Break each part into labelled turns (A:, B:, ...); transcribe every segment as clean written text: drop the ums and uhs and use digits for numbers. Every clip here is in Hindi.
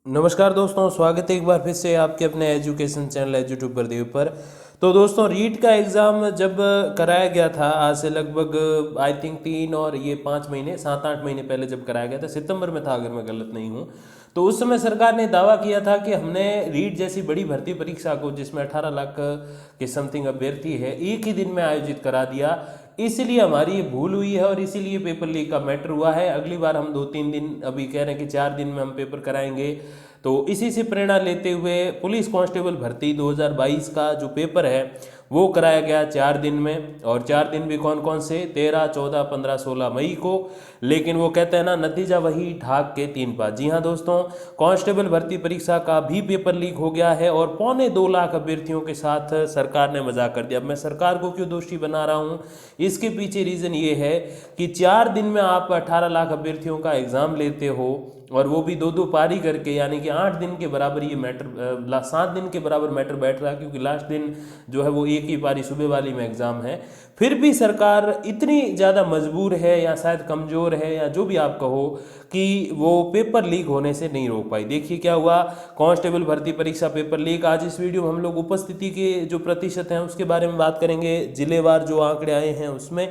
A: नमस्कार दोस्तों, स्वागत है एक बार फिर से आपके अपने एजुकेशन चैनल एजुट्यूब प्रदीप पर। तो दोस्तों, रीट का एग्ज़ाम जब कराया गया था आज से लगभग आई थिंक 3 और ये 5 महीने 7-8 महीने पहले जब कराया गया था, सितंबर में था अगर मैं गलत नहीं हूँ। तो उस समय सरकार ने दावा किया था कि हमने रीट जैसी बड़ी भर्ती परीक्षा को, जिसमें 18 लाख के समथिंग अभ्यर्थी है, एक ही दिन में आयोजित करा दिया। इसीलिए हमारी ये भूल हुई है और इसीलिए पेपर लीक का मैटर हुआ है। अगली बार हम 2-3 दिन, अभी कह रहे हैं कि 4 दिन में हम पेपर कराएंगे। तो इसी से प्रेरणा लेते हुए पुलिस कांस्टेबल भर्ती 2022 का जो पेपर है वो कराया गया 4 दिन में। और 4 दिन भी कौन कौन से, 13, 14, 15, 16 मई को। लेकिन वो कहते हैं ना, नतीजा वही ढाक के 3 पात। जी हाँ दोस्तों, कांस्टेबल भर्ती परीक्षा का भी पेपर लीक हो गया है और 2.25 लाख अभ्यर्थियों के साथ सरकार ने मजाक कर दिया। अब मैं सरकार को क्यों दोषी बना रहा हूँ, इसके पीछे रीज़न ये है कि 4 दिन में आप 18 लाख अभ्यर्थियों का एग्ज़ाम लेते हो और वो भी 2-2 पारी करके, यानी कि 8 दिन के बराबर ये मैटर, 7 दिन के बराबर मैटर बैठ रहा है, क्योंकि लास्ट दिन जो है वो एक ही पारी सुबह वाली में एग्ज़ाम है। फिर भी सरकार इतनी ज़्यादा मजबूर है या शायद कमज़ोर है या जो भी आप कहो, कि वो पेपर लीक होने से नहीं रोक पाई। देखिए क्या हुआ, कांस्टेबल भर्ती परीक्षा पेपर लीक। आज इस वीडियो में हम लोग उपस्थिति के जो प्रतिशत हैं उसके बारे में बात करेंगे, जिलेवार जो आंकड़े आए हैं उसमें।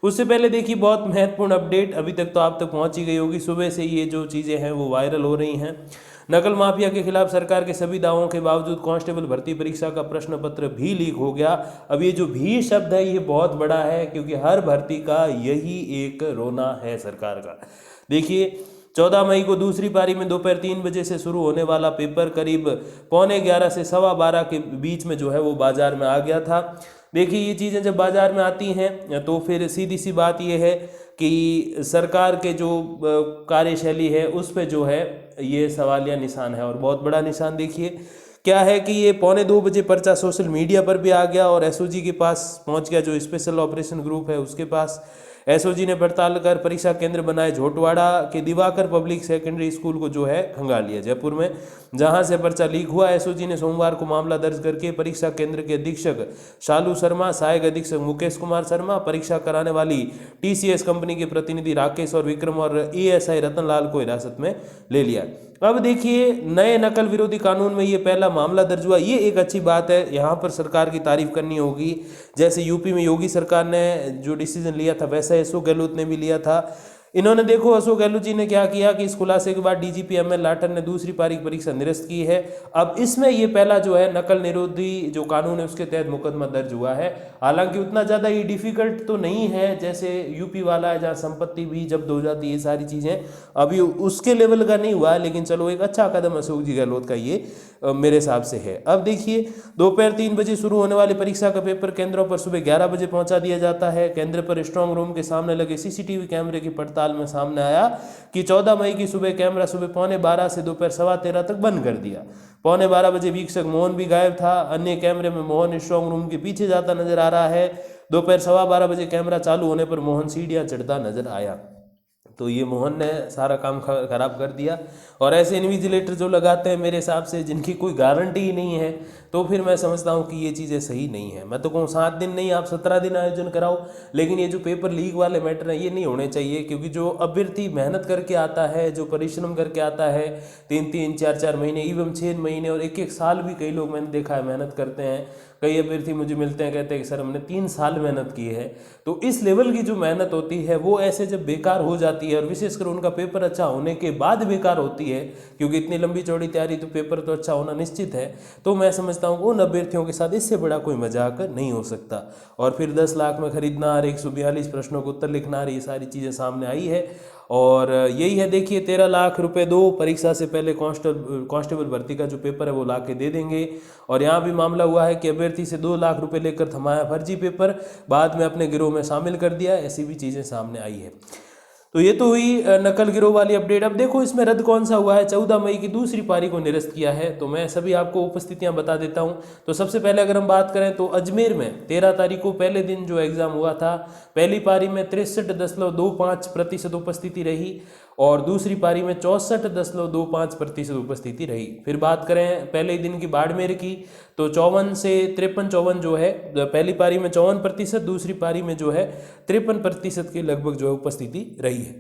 A: उससे पहले देखिए, बहुत महत्वपूर्ण अपडेट अभी तक तो आप तक पहुंच ही गई होगी। सुबह से ये जो चीज़ें हैं वो वायरल हो रही हैं। नकल माफिया के खिलाफ सरकार के सभी दावों के बावजूद कांस्टेबल भर्ती परीक्षा का प्रश्न पत्र भी लीक हो गया। अब ये जो भी शब्द है ये बहुत बड़ा है, क्योंकि हर भर्ती का यही एक रोना है सरकार का। देखिए, 14 मई को दूसरी पारी में दोपहर 3 बजे से शुरू होने वाला पेपर करीब 11:15 से 12:15 के बीच में जो है वो बाजार में आ गया था। देखिए, ये चीज़ें जब बाजार में आती हैं तो फिर सीधी सी बात ये है कि सरकार के जो कार्यशैली है उस पे जो है ये सवालिया निशान है, और बहुत बड़ा निशान। देखिए क्या है कि ये 1:45 बजे पर्चा सोशल मीडिया पर भी आ गया और एसओजी के पास पहुंच गया, जो स्पेशल ऑपरेशन ग्रुप है उसके पास। एसओजी ने पड़ताल कर परीक्षा केंद्र बनाए झोटवाड़ा के दिवाकर पब्लिक सेकेंडरी स्कूल को जो है खंगाल लिया जयपुर में, जहां से पर्चा लीक हुआ। एसओजी ने सोमवार को मामला दर्ज करके परीक्षा केंद्र के अधीक्षक शालू शर्मा, सहायक अधीक्षक मुकेश कुमार शर्मा, परीक्षा कराने वाली टीसीएस कंपनी के प्रतिनिधि राकेश और विक्रम और एएसआई रतनलाल को हिरासत में ले लिया। अब देखिए, नए नकल विरोधी कानून में ये पहला मामला दर्ज हुआ, ये एक अच्छी बात है। यहाँ पर सरकार की तारीफ करनी होगी। जैसे यूपी में योगी सरकार ने जो डिसीजन लिया था, वैसा अशोक गहलोत ने भी लिया था। इन्होंने देखो, अशोक गहलोत जी ने क्या किया कि इस खुलासे के बाद डीजीपी एमएल लाठर ने दूसरी पारी की परीक्षा निरस्त की है। अब इसमें ये पहला जो है नकल निरोधी जो कानून है उसके तहत मुकदमा दर्ज हुआ है। हालांकि उतना ज़्यादा ये डिफिकल्ट तो नहीं है जैसे यूपी वाला है, जहाँ संपत्ति भी जब्त हो जाती है, ये सारी चीज़ें अभी उसके लेवल का नहीं हुआ, लेकिन चलो एक अच्छा कदम अशोक जी गहलोत का ये मेरे हिसाब से है। अब देखिए, दोपहर 3 बजे शुरू होने वाली परीक्षा का पेपर केंद्रों पर सुबह 11 बजे पहुंचा दिया जाता है। केंद्र पर स्ट्रांग रूम के सामने लगे सीसीटीवी कैमरे की पड़ताल में सामने आया कि 14 मई की सुबह कैमरा सुबह 11:15 से दोपहर 13:15 तक बंद कर दिया। 11:15 बजे वीक्षक मोहन भी गायब था। अन्य कैमरे में मोहन स्ट्रांग रूम के पीछे जाता नजर आ रहा है। दोपहर 12:15 बजे कैमरा चालू होने पर मोहन सीढ़ियां चढ़ता नजर आया। तो ये मोहन ने सारा काम खराब कर दिया। और ऐसे इन्विजिलेटर जो लगाते हैं मेरे हिसाब से, जिनकी कोई गारंटी ही नहीं है, तो फिर मैं समझता हूँ कि ये चीज़ें सही नहीं है। मैं तो कहूँ 7 दिन नहीं, आप 17 दिन आयोजन कराओ, लेकिन ये जो पेपर लीक वाले मैटर हैं ये नहीं होने चाहिए। क्योंकि जो अभ्यर्थी मेहनत करके आता है, जो परिश्रम करके आता है, 3-3, 4-4 महीने, इवन 6 महीने और 1-1 साल भी कई लोग मैंने देखा है मेहनत करते हैं। कई अभ्यर्थी मुझे मिलते हैं, कहते हैं कि सर हमने 3 साल मेहनत की है। तो इस लेवल की जो मेहनत होती है वो ऐसे जब बेकार हो जाती है, और विशेषकर उनका पेपर अच्छा होने के बाद बेकार होती है, क्योंकि इतनी लंबी चौड़ी तैयारी, तो पेपर तो अच्छा होना निश्चित है। तो मैं समझता हूँ उन अभ्यर्थियों के साथ इससे बड़ा कोई मजाक नहीं हो सकता। और फिर 10 लाख में खरीदना और 142 प्रश्नों को उत्तर लिखना, ये सारी चीज़ें सामने आई है। और यही है, देखिए 13 लाख रुपए दो, परीक्षा से पहले कांस्टेबल भर्ती का जो पेपर है वो ला के दे देंगे। और यहाँ भी मामला हुआ है कि अभ्यर्थी से 2 लाख रुपए लेकर थमाया फर्जी पेपर, बाद में अपने गिरोह में शामिल कर दिया। ऐसी भी चीज़ें सामने आई है। तो ये तो हुई नकल गिरोह वाली अपडेट। अब देखो इसमें रद्द कौन सा हुआ है, 14 मई की दूसरी पारी को निरस्त किया है। तो मैं सभी आपको उपस्थितियां बता देता हूं। तो सबसे पहले अगर हम बात करें तो अजमेर में 13 तारीख को पहले दिन जो एग्ज़ाम हुआ था, पहली पारी में 63.25% उपस्थिति रही और दूसरी पारी में 64.25% उपस्थिति रही। फिर बात करें पहले ही दिन की बाड़मेर की, तो 54 से 53-54 जो है, पहली पारी में 54%, दूसरी पारी में जो है 53% के लगभग जो है उपस्थिति रही है।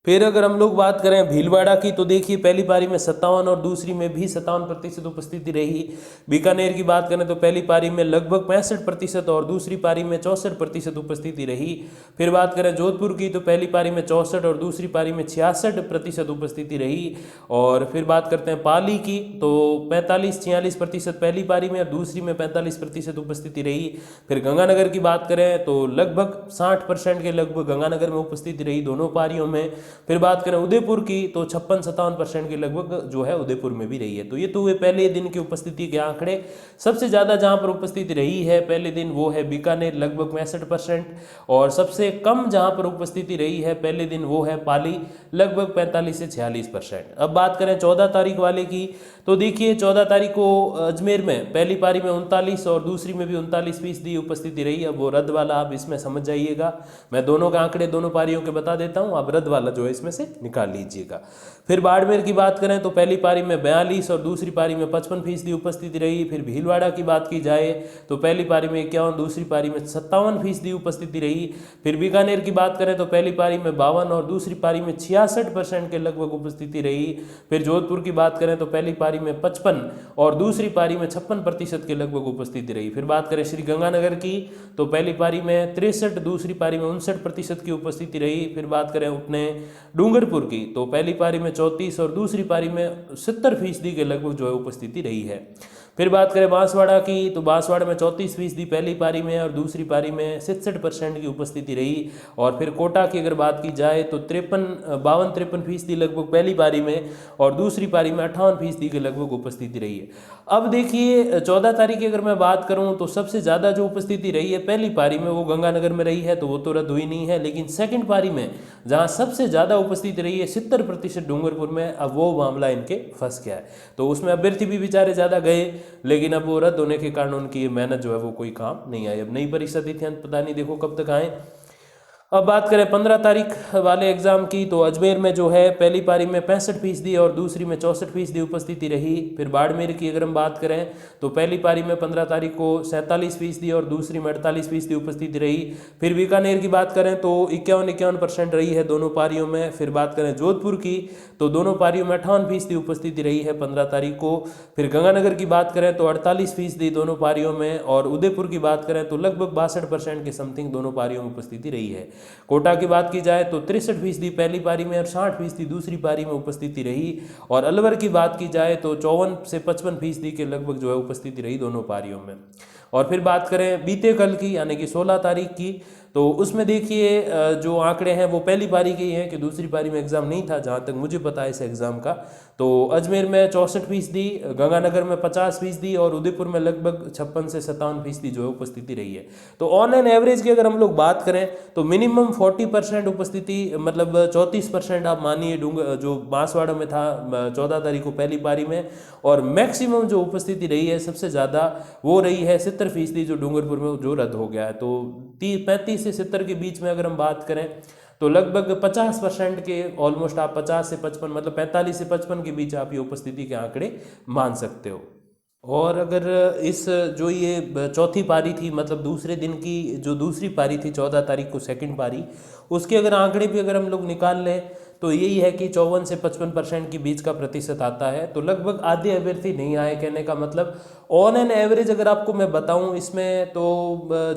A: फिर अगर हम लोग बात करें भीलवाड़ा की, तो देखिए पहली पारी में 57 और दूसरी में भी 57% उपस्थिति रही। बीकानेर की बात करें तो पहली पारी में लगभग 65% और दूसरी पारी में 64% उपस्थिति रही। फिर बात करें जोधपुर की, तो पहली पारी में 64 और दूसरी पारी में 66% उपस्थिति रही। और फिर बात करते हैं पाली की, तो 45-46% पहली पारी में और दूसरी में 45% उपस्थिति रही। फिर गंगानगर की बात करें तो लगभग 60% के लगभग गंगानगर में उपस्थिति रही दोनों पारियों में। फिर बात करें उदयपुर की, तो 56-57% के लगभग जो है उदयपुर में भी रही है। तो ये तो हुए पहले दिन की उपस्थिति के आंकड़े। सबसे ज़्यादा जहां पर उपस्थिति रही है पहले दिन वो है बीकानेर, लगभग 65%। और सबसे कम जहां पर उपस्थिति रही है पहले दिन वो है पाली, लगभग 45 से 46%। अब बात करें 14 तारीख वाले की, तो देखिए 14 तारीख को अजमेर में पहली पारी में 39 और दूसरी में भी 39% उपस्थिति रही। अब वो रद्द वाला आप इसमें समझ जाइएगा, मैं दोनों के आंकड़े दोनों पारियों के बता देता हूँ, आप रद्द वाला जो है इसमें से निकाल लीजिएगा। फिर बाड़मेर की बात करें तो पहली पारी में 42 और दूसरी पारी में 55% उपस्थिति रही। फिर भीलवाड़ा की बात की जाए तो पहली पारी में 51, दूसरी पारी में 57% उपस्थिति रही। फिर बीकानेर की बात करें तो पहली पारी में 52 और दूसरी पारी में 66% के लगभग उपस्थिति रही। फिर जोधपुर की बात करें तो पहली पारी में 55 और दूसरी पारी में 56% के लगभग उपस्थिति रही। फिर बात करें श्री गंगानगर की, तो पहली पारी में 63, दूसरी पारी में 59% की उपस्थिति रही। फिर बात करें अपने डूंगरपुर की, तो पहली पारी में 34 और दूसरी पारी में 70% के लगभग जो है उपस्थिति रही है। फिर बात करें बांसवाड़ा की, तो बांसवाड़ा में 34% पहली पारी में और दूसरी पारी में 66% की उपस्थिति रही। और फिर कोटा की अगर बात की जाए तो 52-53% लगभग पहली पारी में और दूसरी पारी में 58% के लगभग उपस्थिति रही है। अब देखिए 14 तारीख की अगर मैं बात करूं तो सबसे ज़्यादा जो उपस्थिति रही है पहली पारी में वो गंगानगर में रही है, तो वो तो रद्द हुई नहीं है। लेकिन सेकंड पारी में जहां सबसे ज़्यादा उपस्थिति रही है 70% डूंगरपुर में, अब वो मामला इनके फंस गया है। तो उसमें अभ्यर्थी भी बेचारे ज़्यादा गए, लेकिन अब वो रद्द होने के कारण उनकी मेहनत जो है वो कोई काम नहीं आई। अब नई परीक्षा तिथि पता नहीं देखो कब तक आए। अब बात करें 15 तारीख वाले एग्जाम की, तो अजमेर में जो है पहली पारी में 65% और दूसरी में 64% उपस्थिति रही। फिर बाड़मेर की अगर हम बात करें तो पहली पारी में 15 तारीख को 47% और दूसरी में 48% उपस्थिति रही। फिर बीकानेर की बात करें तो 51% रही है दोनों पारियों में। फिर बात करें जोधपुर की, तो दोनों पारियों में 58% उपस्थिति रही है 15 तारीख को। फिर गंगानगर की बात करें तो 48% दोनों पारियों में। और उदयपुर की बात करें तो लगभग 62% के समथिंग दोनों पारियों में उपस्थिति रही है। कोटा की बात की जाए तो 63% पहली पारी में और 60% दूसरी पारी में उपस्थिति रही। और अलवर की बात की जाए तो 54 से 55% के लगभग जो है उपस्थिति रही दोनों पारियों में। और फिर बात करें बीते कल की यानी कि 16 तारीख की, तो उसमें देखिए जो आंकड़े हैं वो पहली पारी के ही हैं कि दूसरी पारी में एग्ज़ाम नहीं था जहाँ तक मुझे पता है इस एग्ज़ाम का। तो अजमेर में 64%, गंगानगर में 50% और उदयपुर में लगभग 56 से 57% जो है उपस्थिति रही है। तो ऑन एन एवरेज की अगर हम लोग बात करें तो मिनिमम 40% उपस्थिति, मतलब 34% आप मानिए जो बांसवाड़ा में था 14 तारीख को पहली पारी में। और मैक्सिमम जो उपस्थिति रही है सबसे ज़्यादा वो रही है 70% जो डूंगरपुर में जो रद्द हो गया है। तो 35 से 70 के बीच में अगर हम बात करें तो लगभग 50% के ऑलमोस्ट आप 50 से 55 मतलब 45 से 55 के बीच आप ये उपस्थिति के आंकड़े मान सकते हो। और अगर इस जो ये चौथी पारी थी मतलब दूसरे दिन की जो दूसरी पारी थी 14 तारीख को सेकंड पारी, उसके अगर आंकड़े भी अगर हम लोग निकाल लें तो यही है कि 54 से 55% के बीच का प्रतिशत आता है। तो लगभग आधे अभ्यर्थी नहीं आए, कहने का मतलब ऑन एन एवरेज अगर आपको मैं बताऊं इसमें तो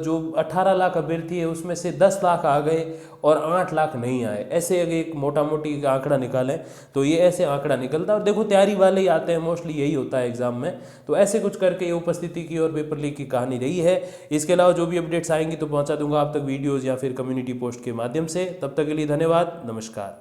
A: जो 18 लाख अभ्यर्थी है उसमें से 10 लाख आ गए और 8 लाख नहीं आए। ऐसे अगर एक मोटा मोटी आंकड़ा निकालें तो ये ऐसे आंकड़ा निकलता है। और देखो तैयारी वाले ही आते हैं, मोस्टली यही होता है एग्जाम में। तो ऐसे कुछ करके ये उपस्थिति की और पेपर लीक की कहानी रही है। इसके अलावा जो भी अपडेट्स आएंगी तो पहुंचा दूंगा आप तक वीडियोज़ या फिर कम्युनिटी पोस्ट के माध्यम से। तब तक के लिए धन्यवाद, नमस्कार।